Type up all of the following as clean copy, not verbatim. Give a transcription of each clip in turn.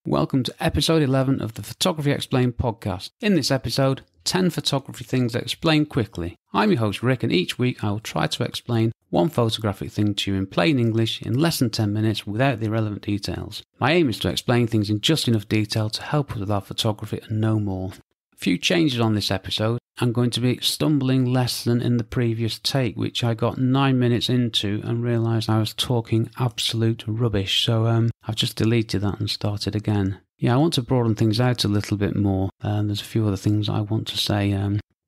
Welcome to episode 11 of the Photography Explained podcast. In this episode, 10 photography things explained quickly. I'm your host Rick, and each week I will try to explain one photographic thing to you in plain English in less than 10 minutes without the irrelevant details. My aim is to explain things in just enough detail to help us with our photography and no more. A few changes on this episode. I'm going to be stumbling less than in the previous take, which I got 9 minutes into and realised I was talking absolute rubbish. So I've just deleted that and started again. Yeah, I want to broaden things out a little bit more. There's a few other things I want to say,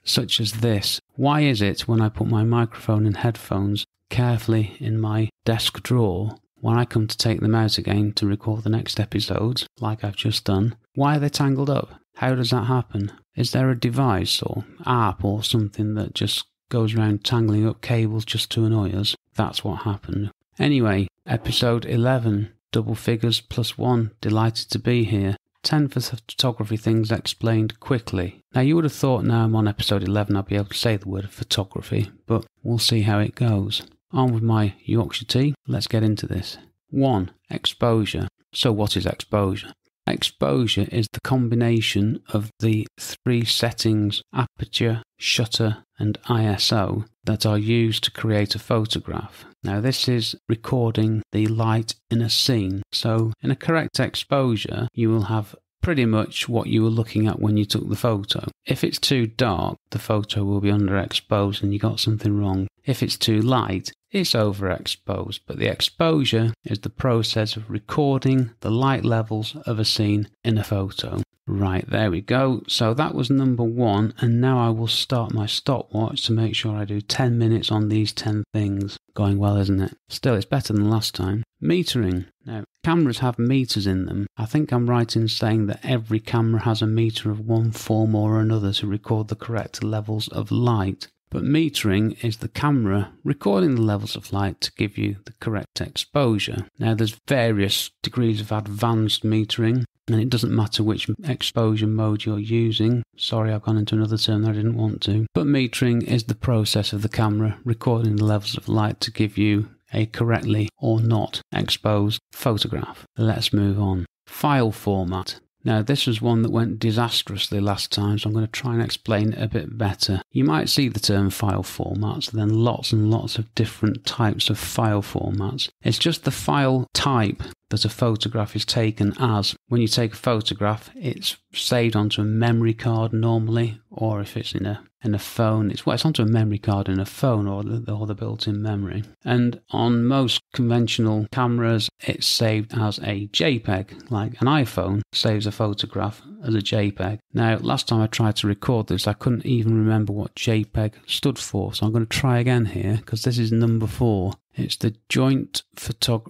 such as this. Why is it when I put my microphone and headphones carefully in my desk drawer, when I come to take them out again to record the next episodes, like I've just done, why are they tangled up? How does that happen? Is there a device or app or something that just goes around tangling up cables just to annoy us? That's what happened. Anyway, episode 11, double figures plus one, delighted to be here. 10 photography things explained quickly. Now you would have thought now I'm on episode 11 I'll be able to say the word photography, but we'll see how it goes. On with my Yorkshire tea, let's get into this. 1. Exposure. So what is exposure? Exposure is the combination of the three settings, aperture, shutter and ISO, that are used to create a photograph. Now this is recording the light in a scene. So in a correct exposure, you will have pretty much what you were looking at when you took the photo. If it's too dark, the photo will be underexposed and you got something wrong. If it's too light, it's overexposed, but the exposure is the process of recording the light levels of a scene in a photo. Right, there we go. So that was number 1, and now I will start my stopwatch to make sure I do 10 minutes on these 10 things. Going well, isn't it? Still, it's better than last time. Metering. Now, cameras have meters in them. I think I'm right in saying that every camera has a meter of one form or another to record the correct levels of light. But metering is the camera recording the levels of light to give you the correct exposure. Now there's various degrees of advanced metering, and it doesn't matter which exposure mode you're using. Sorry, I've gone into another term that I didn't want to. But metering is the process of the camera recording the levels of light to give you a correctly or not exposed photograph. Let's move on. File format. Now, this was one that went disastrously last time, so I'm going to try and explain it a bit better. You might see the term file formats, then lots and lots of different types of file formats. It's just the file type that a photograph is taken as. When you take a photograph, it's saved onto a memory card normally, or if it's in a phone, it's onto a memory card in a phone or the built-in memory. And on most conventional cameras, it's saved as a JPEG, like an iPhone saves a photograph as a JPEG. Now, last time I tried to record this, I couldn't even remember what JPEG stood for, so I'm going to try again here, because this is number 4. It's the joint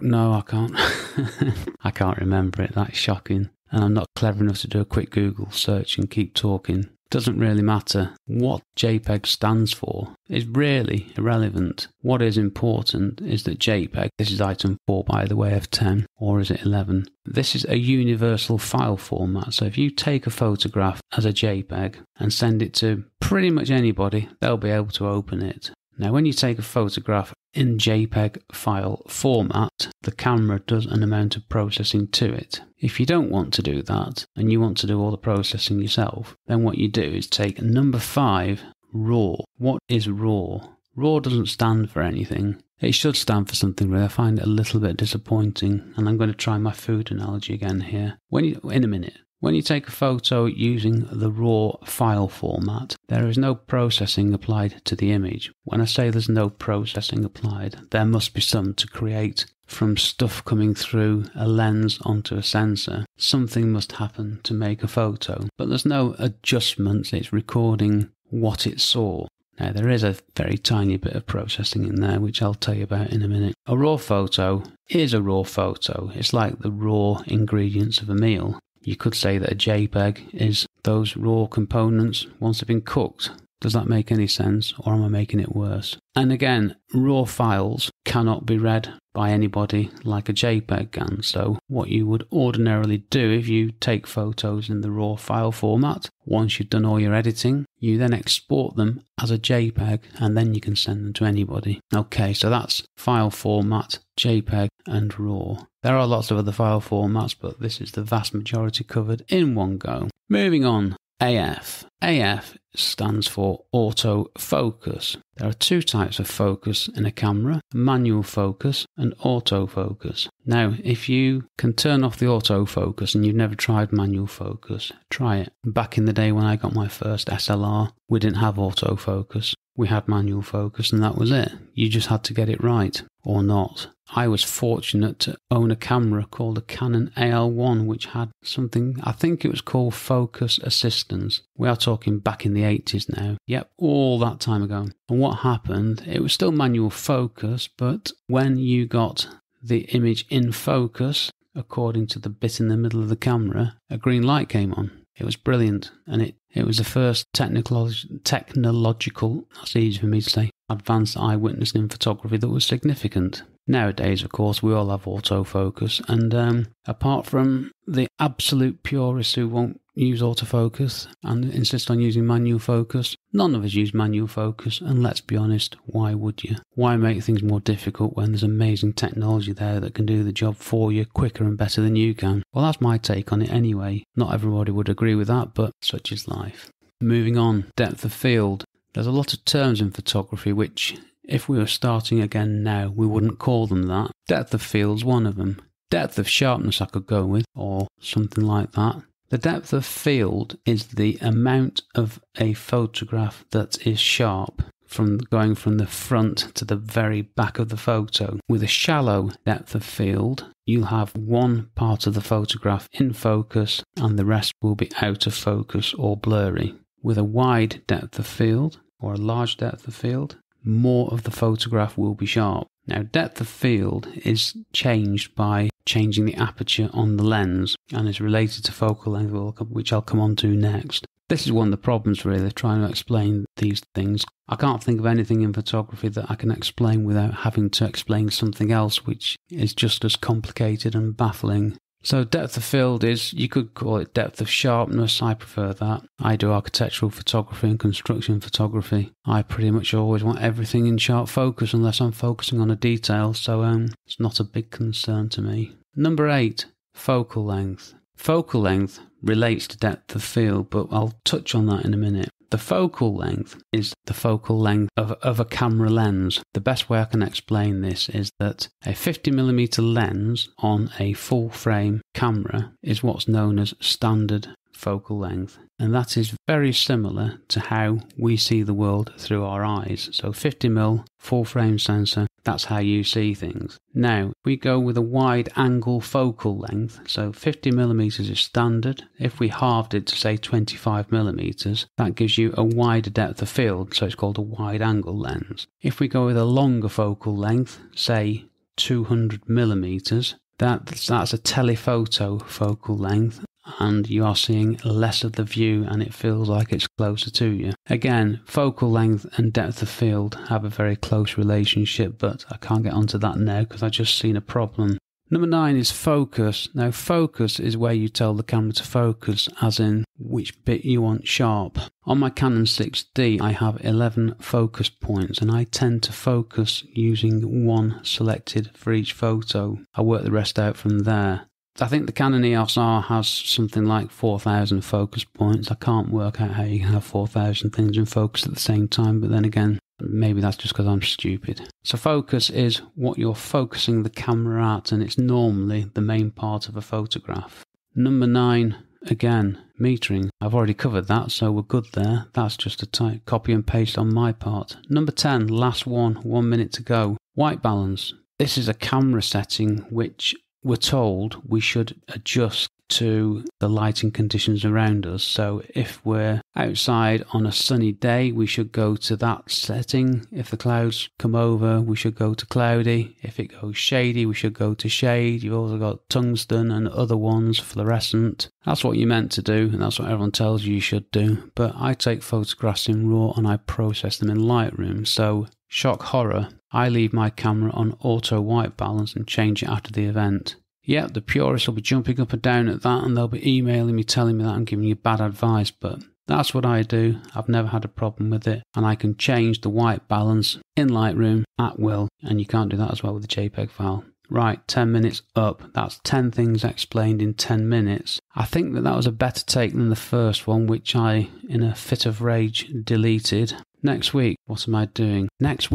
No, I can't. I can't remember it. That's shocking. And I'm not clever enough to do a quick Google search and keep talking. Doesn't really matter what JPEG stands for. It's really irrelevant. What is important is that JPEG, this is item 4 by the way of 10, or is it 11? This is a universal file format. So if you take a photograph as a JPEG and send it to pretty much anybody, they'll be able to open it. Now, when you take a photograph in JPEG file format, the camera does an amount of processing to it. If you don't want to do that, and you want to do all the processing yourself, then what you do is take number 5, RAW. What is RAW? RAW doesn't stand for anything. It should stand for something, really. I find it a little bit disappointing, and I'm going to try my food analogy again here. In a minute. When you take a photo using the RAW file format, there is no processing applied to the image. When I say there's no processing applied, there must be some to create from stuff coming through a lens onto a sensor. Something must happen to make a photo, but there's no adjustments. It's recording what it saw. Now, there is a very tiny bit of processing in there, which I'll tell you about in a minute. A RAW photo is a RAW photo. It's like the raw ingredients of a meal. You could say that a JPEG is those raw components once they've been cooked. Does that make any sense, or am I making it worse? And again, raw files cannot be read by anybody like a JPEG can. So what you would ordinarily do if you take photos in the raw file format, once you've done all your editing, you then export them as a JPEG and then you can send them to anybody. Okay, so that's file format, JPEG and RAW. There are lots of other file formats, but this is the vast majority covered in one go. Moving on, AF. AF stands for autofocus. There are two types of focus in a camera, manual focus and autofocus. Now, if you can turn off the autofocus and you've never tried manual focus, try it. Back in the day when I got my first SLR, we didn't have autofocus. We had manual focus and that was it. You just had to get it right or not. I was fortunate to own a camera called a Canon AL1, which had something, I think it was called focus assistance. We are talking back in the 80s now. Yep, all that time ago. And what happened, it was still manual focus, but when you got the image in focus, according to the bit in the middle of the camera, a green light came on. It was brilliant, and it was the first technological, that's easy for me to say, advanced eyewitness in photography that was significant. Nowadays, of course, we all have autofocus, and apart from the absolute purists who won't use autofocus and insist on using manual focus, none of us use manual focus, and let's be honest, why would you? Why make things more difficult when there's amazing technology there that can do the job for you quicker and better than you can? Well, that's my take on it anyway. Not everybody would agree with that, but such is life. Moving on, depth of field. There's a lot of terms in photography which, if we were starting again now, we wouldn't call them that. Depth of field's one of them. Depth of sharpness I could go with, or something like that. The depth of field is the amount of a photograph that is sharp, from going from the front to the very back of the photo. With a shallow depth of field, you'll have one part of the photograph in focus and the rest will be out of focus or blurry. With a wide depth of field, or a large depth of field, more of the photograph will be sharp. Now, depth of field is changed by changing the aperture on the lens and is related to focal length, which I'll come on to next. This is one of the problems, really, trying to explain these things. I can't think of anything in photography that I can explain without having to explain something else, which is just as complicated and baffling. So depth of field is, you could call it depth of sharpness. I prefer that. I do architectural photography and construction photography. I pretty much always want everything in sharp focus unless I'm focusing on a detail, so it's not a big concern to me. Number 8, focal length. Focal length relates to depth of field, but I'll touch on that in a minute. The focal length is the focal length of a camera lens. The best way I can explain this is that a 50mm lens on a full frame camera is what's known as standard focal length. And that is very similar to how we see the world through our eyes. So 50mm full frame sensor, that's how you see things. Now, we go with a wide angle focal length. So 50mm is standard. If we halved it to say 25mm, that gives you a wider depth of field. So it's called a wide angle lens. If we go with a longer focal length, say 200mm, that's a telephoto focal length, and you are seeing less of the view and it feels like it's closer to you. Again, focal length and depth of field have a very close relationship, but I can't get onto that now because I've just seen a problem. Number 9 is focus. Now, focus is where you tell the camera to focus, as in which bit you want sharp. On my Canon 6D, I have 11 focus points, and I tend to focus using one selected for each photo. I work the rest out from there. I think the Canon EOS R has something like 4,000 focus points. I can't work out how you can have 4,000 things in focus at the same time, but then again, maybe that's just because I'm stupid. So focus is what you're focusing the camera at, and it's normally the main part of a photograph. Number 9, again, metering. I've already covered that, so we're good there. That's just a tight copy and paste on my part. Number 10, last one, 1 minute to go. White balance. This is a camera setting which we're told we should adjust to the lighting conditions around us. So if we're outside on a sunny day, we should go to that setting. If the clouds come over, we should go to cloudy. If it goes shady, we should go to shade. You've also got tungsten and other ones, fluorescent. That's what you're meant to do, and that's what everyone tells you should do. But I take photographs in RAW and I process them in Lightroom. So shock horror, I leave my camera on auto white balance and change it after the event. Yep, the purists will be jumping up and down at that, and they'll be emailing me telling me that I'm giving you bad advice, but that's what I do. I've never had a problem with it, and I can change the white balance in Lightroom at will, and you can't do that as well with the JPEG file. Right, 10 minutes up. That's 10 things explained in 10 minutes. I think that was a better take than the first one, which I, in a fit of rage, deleted. Next week, what am I doing? Next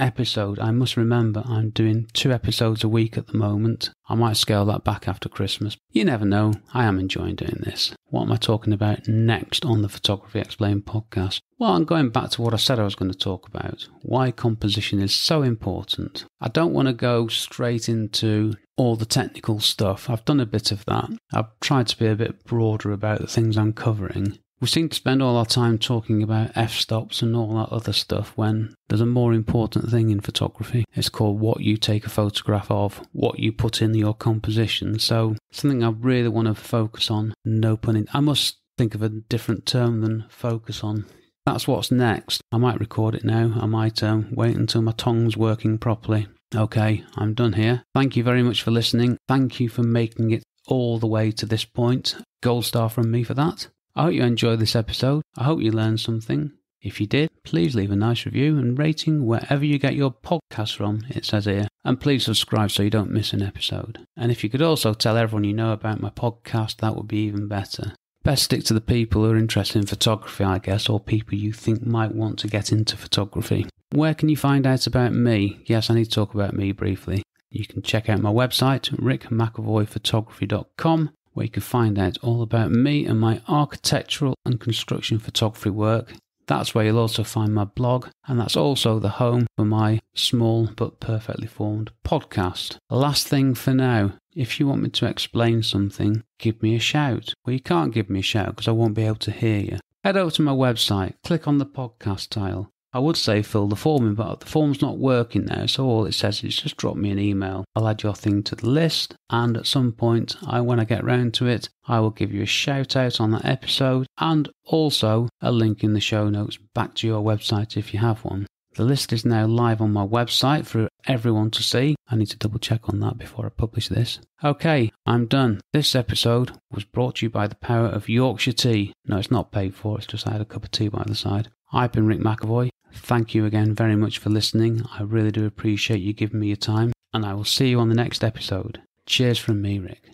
episode, I must remember I'm doing 2 episodes a week at the moment. I might scale that back after Christmas. You never know, I am enjoying doing this. What am I talking about next on the Photography Explained podcast? Well, I'm going back to what I said I was going to talk about. Why composition is so important. I don't want to go straight into all the technical stuff. I've done a bit of that. I've tried to be a bit broader about the things I'm covering. We seem to spend all our time talking about f-stops and all that other stuff when there's a more important thing in photography. It's called what you take a photograph of, what you put in your composition. So something I really want to focus on, no pun intended. I must think of a different term than focus on. That's what's next. I might record it now. I might wait until my tongue's working properly. Okay, I'm done here. Thank you very much for listening. Thank you for making it all the way to this point. Gold star from me for that. I hope you enjoyed this episode. I hope you learned something. If you did, please leave a nice review and rating wherever you get your podcast from, it says here. And please subscribe so you don't miss an episode. And if you could also tell everyone you know about my podcast, that would be even better. Best stick to the people who are interested in photography, I guess, or people you think might want to get into photography. Where can you find out about me? Yes, I need to talk about me briefly. You can check out my website, rickmcavoyphotography.com. where you can find out all about me and my architectural and construction photography work. That's where you'll also find my blog, and that's also the home for my small but perfectly formed podcast. Last thing for now, if you want me to explain something, give me a shout. Well, you can't give me a shout because I won't be able to hear you. Head over to my website, click on the podcast tile. I would say fill the form in, but the form's not working now, so all it says is just drop me an email. I'll add your thing to the list, and at some point, when I get round to it, I will give you a shout out on that episode, and also a link in the show notes back to your website if you have one. The list is now live on my website for everyone to see. I need to double check on that before I publish this. Okay, I'm done. This episode was brought to you by the power of Yorkshire tea. No, it's not paid for, it's just I had a cup of tea by the side. I've been Rick McAvoy. Thank you again very much for listening. I really do appreciate you giving me your time, and I will see you on the next episode. Cheers from me, Rick.